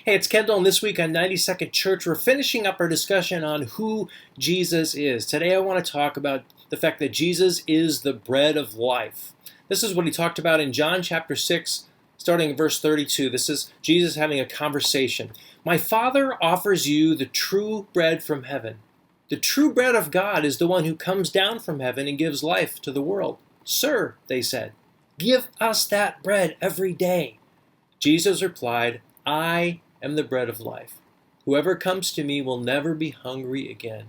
Hey, it's Kendall, and this week on 90 Church, we're finishing up our discussion on who Jesus is. Today I want to talk about the fact that Jesus is the bread of life. This is what he talked about in John chapter 6, starting in verse 32. This is Jesus having a conversation. My Father offers you the true bread from heaven. The true bread of God is the one who comes down from heaven and gives life to the world. Sir, they said, give us that bread every day. Jesus replied, I am the bread of life. Whoever comes to me will never be hungry again.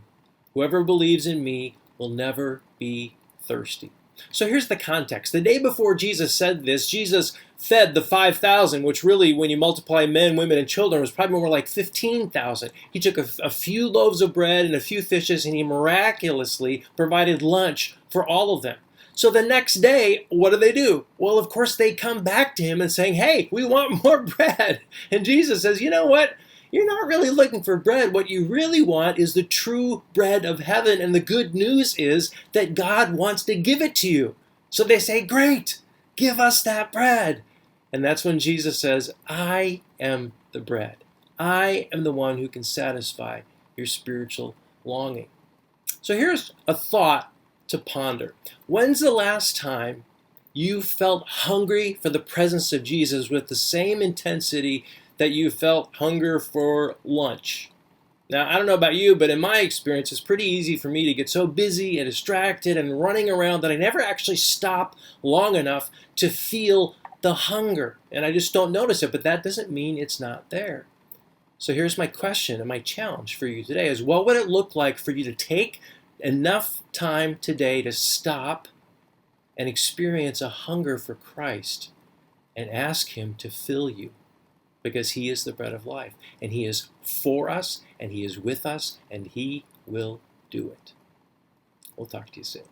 Whoever believes in me will never be thirsty. So here's the context. The day before Jesus said this, Jesus fed the 5,000, which really, when you multiply men, women, and children, was probably more like 15,000. He took a few loaves of bread and a few fishes, and he miraculously provided lunch for all of them. So the next day, what do? Well, of course, they come back to him and saying, hey, we want more bread. And Jesus says, you know what? You're not really looking for bread. What you really want is the true bread of heaven. And the good news is that God wants to give it to you. So they say, great, give us that bread. And that's when Jesus says, I am the bread. I am the one who can satisfy your spiritual longing. So here's a thought to ponder. When's the last time you felt hungry for the presence of Jesus with the same intensity that you felt hunger for lunch? Now, I don't know about you, but in my experience, it's pretty easy for me to get so busy and distracted and running around that I never actually stop long enough to feel the hunger. And I just don't notice it, but that doesn't mean it's not there. So here's my question and my challenge for you today is, what would it look like for you to take enough time today to stop and experience a hunger for Christ and ask him to fill you, because he is the bread of life, and he is for us, and he is with us, and he will do it. We'll talk to you soon.